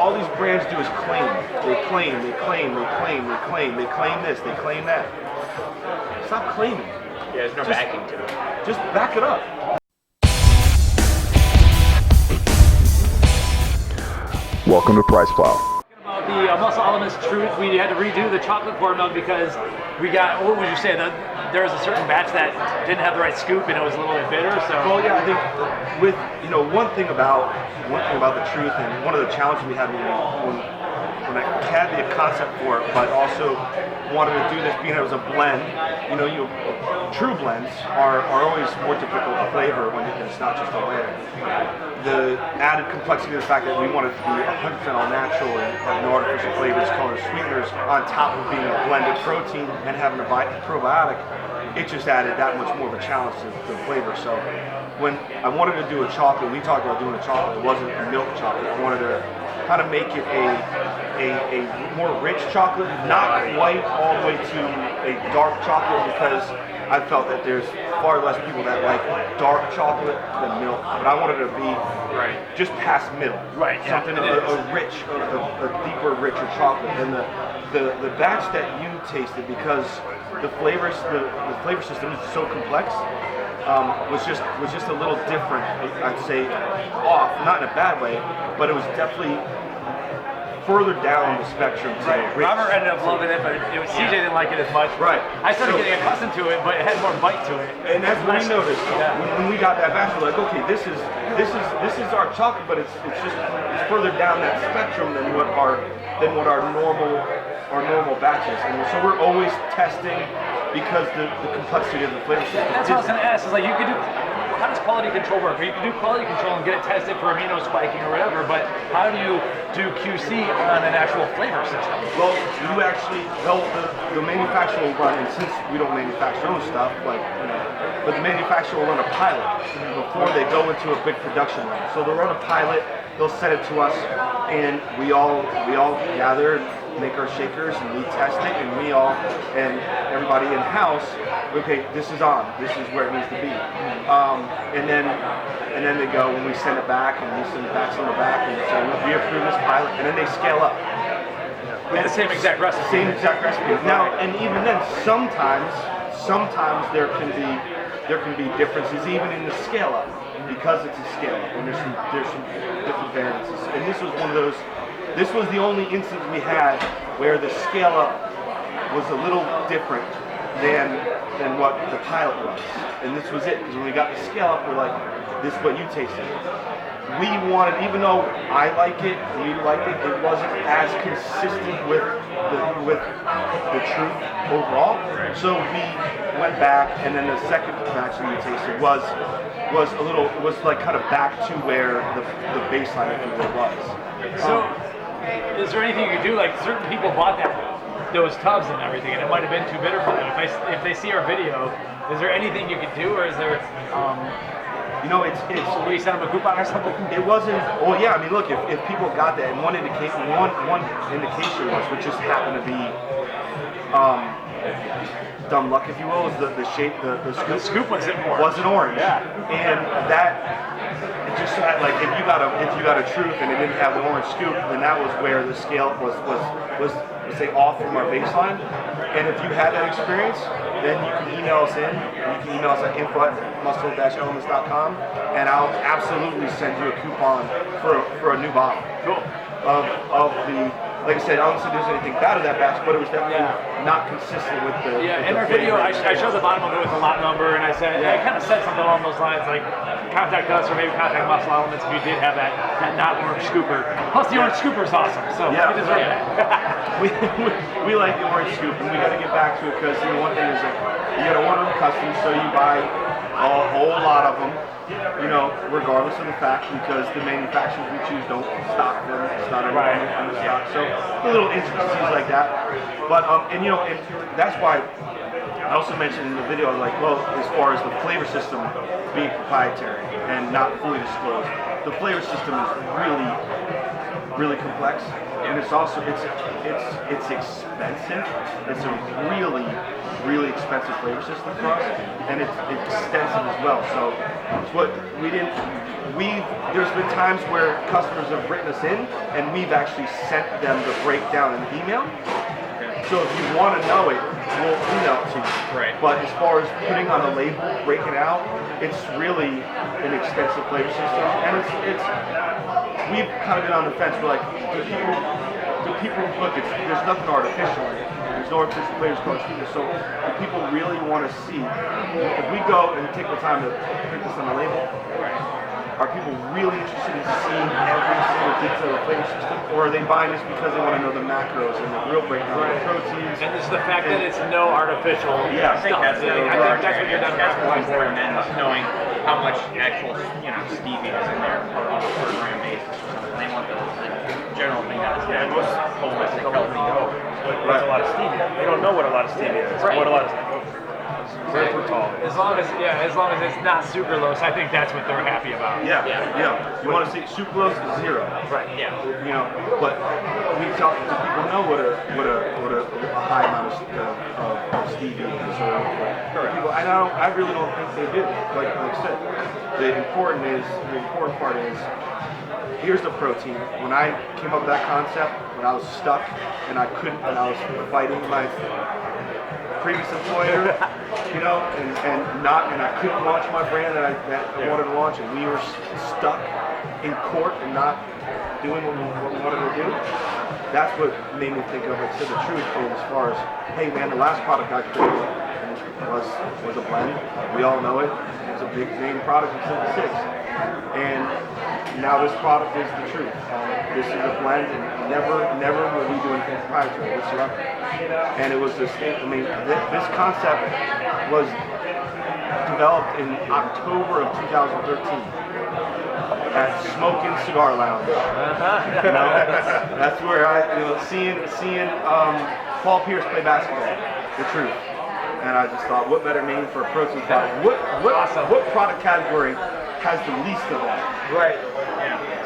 all these brands do is claim. They claim this, they claim that. Stop claiming. Yeah, there's no backing to it. Just back it up. Welcome to PricePlow. About the Muscle Elements Truth, we had to redo the chocolate caramel because we got, what would you say, there was a certain batch that didn't have the right scoop and it was a little bit bitter. So well, yeah, I think with one thing about the Truth, and one of the challenges we had when I had the concept for it, but also wanted to do this being it was a blend. True blends are always more difficult to flavor when it's not just a blend. The added complexity of the fact that we wanted to be 100% all natural and have no artificial flavors, colors, sweeteners, on top of being a blended protein and having a probiotic, it just added that much more of a challenge to the flavor. So when I wanted to do a chocolate, we talked about doing a chocolate, it wasn't a milk chocolate. I wanted to kind of make it a more rich chocolate, not quite all the way to a dark chocolate, because I felt that there's far less people that like dark chocolate than milk, but I wanted it to be just past middle, something a rich, a deeper, richer chocolate. And the batch that you tasted, because the flavor system is so complex, was just a little different. I'd say off, not in a bad way, but it was definitely further down the spectrum. Robert ended up loving it, but CJ didn't like it as much. Right. I started getting accustomed to it, but it had more bite to it. And that's what we noticed. When we got that batch, we're like, okay, this is our chocolate, but it's further down that spectrum than what our normal batches. And so we're always testing, because the complexity of the flavor system. That's what I was going to ask. Is like, you could do. How does quality control work? You can do quality control and get it tested for amino spiking or whatever, but how do you do QC on an actual flavor system? Well, the manufacturer will run, and since we don't manufacture our own stuff, but the manufacturer will run a pilot before they go into a big production run. So they'll run a pilot, they'll send it to us, and we all gather, make our shakers, and we test it, and everybody in house, okay, this is on, this is where it needs to be, and then they go, when we send it back, and we send it back, and say, we approve this pilot, and then they scale up. With the same exact recipe. Same exact recipe. Now, and even then, sometimes there can be differences even in the scale up, because it's a scale up, and there's some different variances. And this was one of those. This was the only instance we had where the scale up was a little different than what the pilot was. And this was it, because when we got the scale up, we're like, this is what you tasted. We wanted, even though I like it, we like it, it wasn't as consistent with the truth overall. So we went back, and then the second batch that we tasted was like kind of back to where the baseline, if you will, was. So, is there anything you could do? Like, certain people bought those tubs and everything, and it might have been too bitter for them. If they see our video, is there anything you could do, or is there? Will you send them a coupon or something? It wasn't. Well, yeah. I mean, look, if people got that, and one indication was, which just happened to be dumb luck, if you will, is the shape. The scoop wasn't orange. Wasn't orange. Yeah. And that. It just had, like, if you got a truth and it didn't have the orange scoop, then that was where the scale was say off from our baseline. And if you had that experience, then you can email us in. You can email us at info@muscle-elements.com, and I'll absolutely send you a coupon for a new bottle. Cool. Of the, like I said, I don't think there's anything bad of that batch, but it was definitely not consistent with the. Yeah, in our video, I showed the bottom of it with the lot number, and I kind of said something along those lines, like, contact us or maybe contact Muscle Elements if you did have that not orange scooper. Plus, the orange scooper is awesome, so we deserve that. we like the orange scoop, and we got to get back to it, because one thing is that you got to order them custom, so you buy a whole lot of them, regardless of the fact, because the manufacturers we choose don't stock them. It's not everyone in the stock, so the little intricacies like that. But and that's why I also mentioned in the video, like, well, as far as the flavor system being proprietary and not fully disclosed, the flavor system is really really complex, and it's also it's expensive. It's a really expensive flavor system for us, and it's extensive as well. So it's what there's been times where customers have written us in, and we've actually sent them the breakdown in email. So if you want to know it, we'll email it to you. Right. But as far as putting on a label, breaking it out, it's really an extensive flavor system, and it's we've kind of been on the fence. We're like, do people look? There's nothing artificial in it. There's no artificial flavors called sweeteners. So do people really want to see? If we go and take the time to print this on the label, are people really interested in seeing every single detail of the flavor system, or are they buying this because they want to know the macros and the real breakdown of the proteins? And it's the fact that it's no artificial I think that's stuff. the I think that's what you're done that's more for. important than knowing how much actual stevia is in there on a per gram basis or something. They want the general thing that is Most holistic, don't healthy. know what's a lot of stevia. They don't know what a lot of stevia is. Right. What a lot of As long as it's not sucralose, I think that's what they're happy about. Yeah. You want to see sucralose is 0. Right. Yeah. But we tell people know what a high amount of stevia is. People, I really don't think they do. Like I said, the important part is here's the protein. When I came up with that concept, when I was stuck and I was fighting my previous employer, and I couldn't launch my brand that I wanted to launch, and we were stuck in court and not doing what we wanted to do. That's what made me think of it. To the truth, and as far as, hey man, the last product I created was a blend. We all know it. It's a big name product in Synthesis, and now this product is the truth. This is a blend, and never will we do anything proprietary whatsoever. And it was this concept was developed in October of 2013 at Smoking Cigar Lounge. That's where seeing Paul Pierce play basketball, the truth. And I just thought, what better name for a protein product? What product category has the least of that? Right.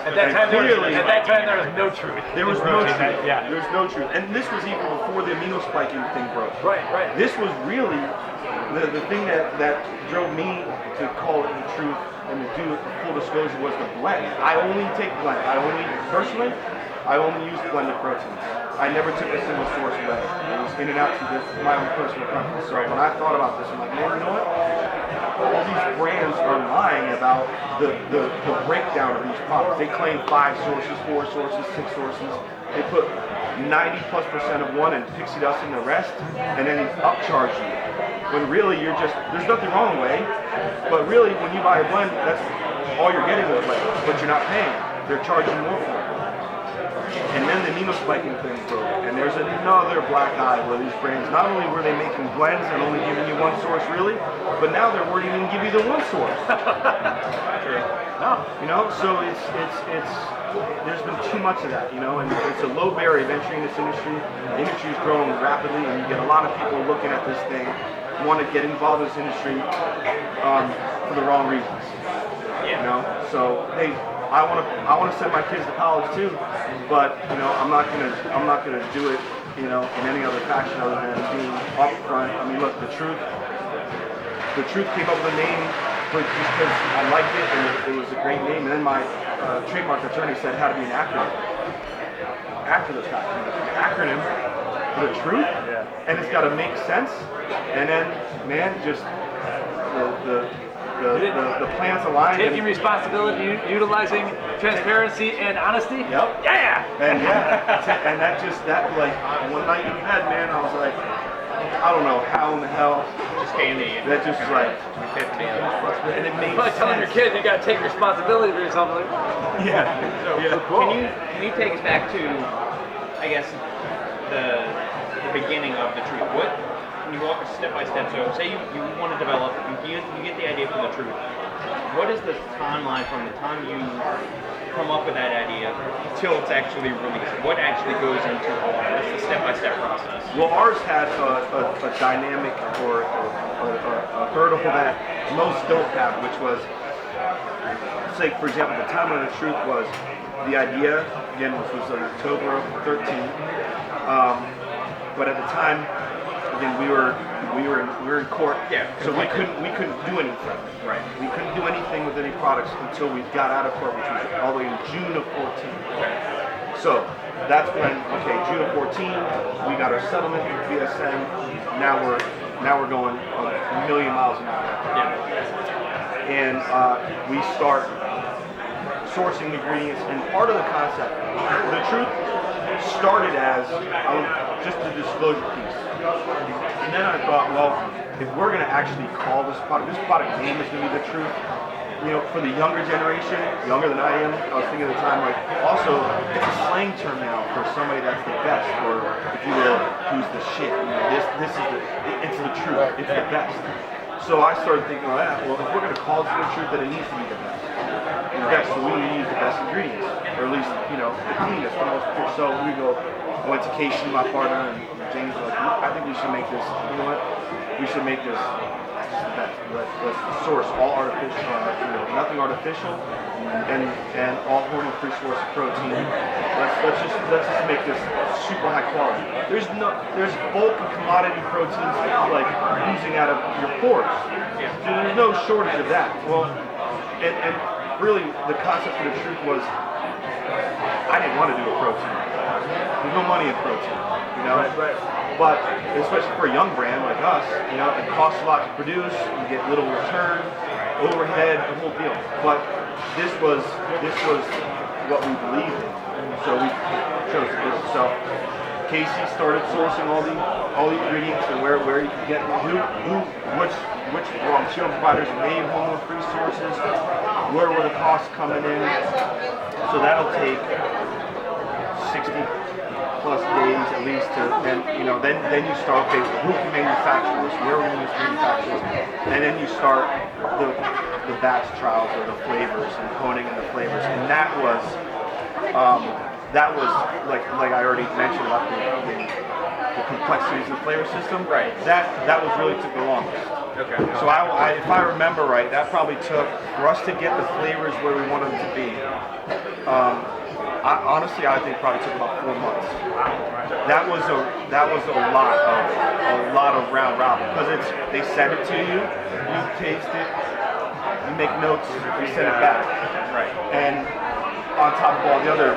At that time, there was no truth. There was no truth. Yeah. There was no truth. And this was even before the amino spiking thing broke. Right. This was really the thing that drove me to call it the truth and to do it full disclosure was the blend. I only take blend. I only use blended proteins. I never took a single source away. It was in and out to my own personal preference. So when I thought about this, I'm like, man, you know what? All these brands are lying about the breakdown of these products. They claim 5 sources, 4 sources, 6 sources. They put 90+% of one and pixie dust in the rest, and then upcharge you. When really there's nothing wrong with whey, but really when you buy a blend, that's all you're getting is whey, but you're not paying. They're charging more for it. And then the amino spiking thing broke, and there's another black eye where these brands, not only were they making blends and only giving you one source really, but now they're worried even give you the one source. True. No. So it's there's been too much of that, and it's a low barrier of entry in this industry. The industry is growing rapidly, and you get a lot of people looking at this thing, want to get involved in this industry for the wrong reasons. So hey, I want to send my kids to college too, but I'm not gonna do it in any other fashion other than being upfront. I mean, look, the truth came up with a name just because I liked it and it was a great name, and then my trademark attorney said it had to be an acronym after the fact. Acronym for the truth, and it's got to make sense, and then man, just the plans aligned. Taking responsibility, utilizing transparency and honesty. Yep. Yeah. And that like one night in bed, man, I was like, I don't know how in the hell Just came to you. that just like, 50. and it made Like telling your sense. kid you got to take responsibility for yourself. Like, Yeah. Can you take us back to, I guess, the beginning of the truth? Can you walk us step by step? So say you want to develop, you get the idea for the truth. What is the timeline from the time you come up with that idea till it's actually released? What actually goes into all that? What's the step-by-step process? Well, ours had a dynamic or a hurdle that most don't have, which was say, for example, the timeline of the truth was the idea, again, which was in October of 13. But at the time, again, we were in court, so we couldn't do anything. Right. We couldn't do anything with any products until we got out of court, which was all the way in June of 14. So that's when, June of 14, we got our settlement with BSN. Now we're going a million miles an hour. Yeah. And we start sourcing ingredients, and part of the concept, the truth started as just a disclosure piece. And then I thought, well, if we're going to actually call this product name is going to be the truth, for the younger generation, younger than I am, I was thinking at the time, like, also, it's a slang term now for somebody that's the best, or if you will, who's the shit. This is it's the truth, it's the best. So I started thinking, well, if we're going to call it the truth, then it needs to be the best. So we need to use the best ingredients, or at least, the cleanest. So we went to Casey, my partner, and James were like, I think we should make this, we should make this just the best. Let's source all artificial, nothing artificial, and all hormone-free source of protein. Let's just make this super high quality. There's bulk and commodity proteins like oozing out of your pores. There's no shortage of that. Well, and really the concept for the truth was I didn't want to do a protein. There's no money in protein, But especially for a young brand like us, it costs a lot to produce. You get little return, overhead, the whole deal. But this was what we believed in, so we chose to do it. So Casey started sourcing all the ingredients and where you could get which raw material providers made hormone-free sources, where were the costs coming in. So that'll take 60 plus days at least to then you start, who can manufacture this, where are we going to manufacture this, and then you start the batch trials or the flavors and honing in the flavors, and that was like I already mentioned about the complexities of the flavor system. Right. That was really took the longest. Okay. So if I remember right, that probably took for us to get the flavors where we wanted them to be. Honestly, I think probably took about 4 months. That was a lot of round robin because they send it to you, you taste it, you make notes, you send it back. Right. And on top of all the other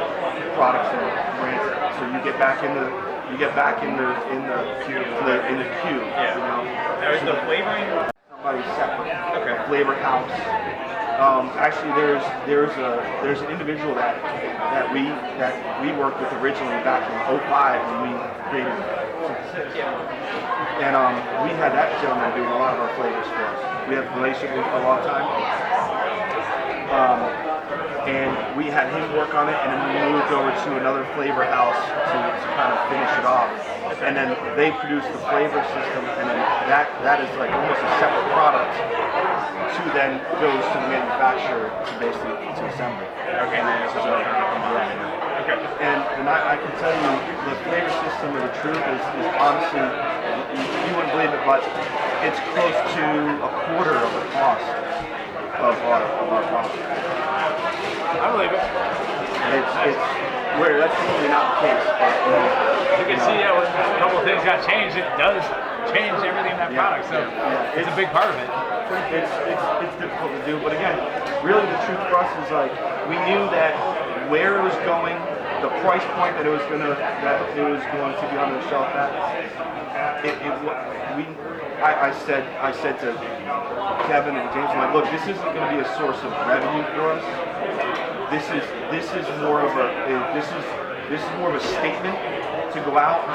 products and brands, so you get back in the queue. Yeah. Now is the flavoring Somebody separate. Okay. A flavor house. Actually, there's an individual that we worked with originally back in 2005 when we created Synthesis. Yeah. And we had that gentleman doing a lot of our flavors for us. We had a relationship with him for a long time. And we had him work on it, and then we moved over to another flavor house to kind of finish it off. And then they produced the flavor system, and then that is like almost a separate product to then goes to the manufacturer to basically to assemble. Okay. Okay. And I can tell you the flavor system of the truth is honestly, you wouldn't believe it, but it's close to a quarter of the cost of our product. I believe it. It's where that's usually not the case. But, you can see when a couple of things got changed, it does change everything in that product. So it's a big part of it. It's difficult to do, but again, really the truth for us is like we knew that where it was going, the price point that it was going to be on the shelf at. I said to Kevin and James, I'm like, look, this isn't going to be a source of revenue for us. This is more of a statement to go out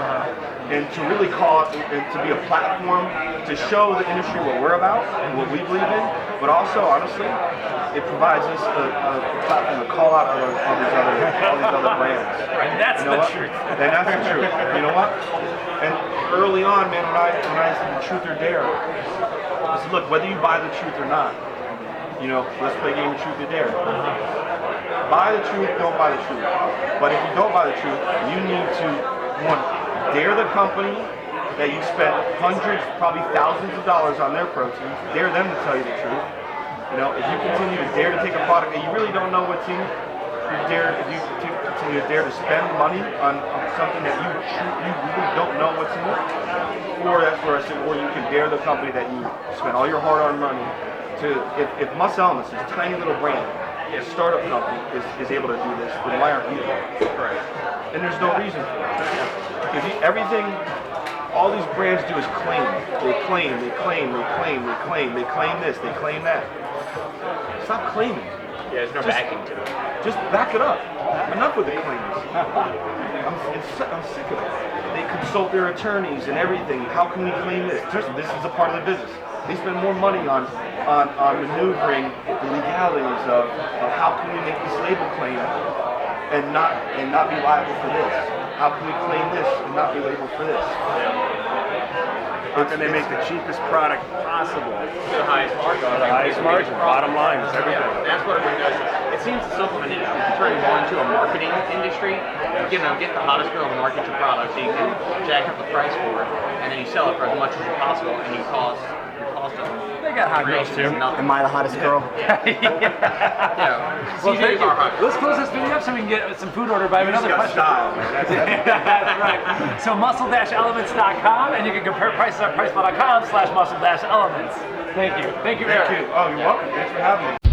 and to really call it and to be a platform to show the industry what we're about and what we believe in, but also honestly, it provides us a platform to call out all these other brands. And that's the truth. And that's the truth. You know what? And early on, man, when I said truth or dare, I said, look, whether you buy the truth or not, let's play a game of truth or dare. Buy the truth, don't buy the truth. But if you don't buy the truth, you need to, one, dare the company that you spent hundreds, probably thousands of dollars on their proteins, dare them to tell you the truth. You know, if you continue to dare to take a product that you really don't know what's in it, if you continue to dare to spend money on something that you really don't know what's in it, or that's where I said, or you can dare the company that you spend all your hard-earned money to. If Muscle Elements, this tiny little brand, a startup company is able to do this, then why aren't you? Right. And there's no reason for it. If everything, all these brands do is claim. They claim this, they claim that. Stop claiming. Yeah, there's no backing to it. Just back it up. Enough with the claims. I'm sick of it. They consult their attorneys and everything. How can we claim this? This is a part of the business. They spend more money on maneuvering the legalities of how can we make this label claim and not be liable for this. How can we claim this and not be liable for this? How can they make the cheapest product possible? The highest margin. The highest margin. Bottom line is everything. Yeah, that's what it does. It seems the supplement industry is turning more into a marketing industry. You know, get the hottest girl to market your product so you can jack up the price for it, and then you sell it for as much as possible, and your cost of They got hot girls too. Am I the hottest girl? Yeah. Well, CJs are hot. let's close this video up so we can get some food order. But I have another got question. style, man. That's right. So muscle-elements.com, and you can compare prices at PricePlow.com/muscle-elements. Thank you. Thank you, Erik. Thank you. Oh, you're welcome. Thanks for having me.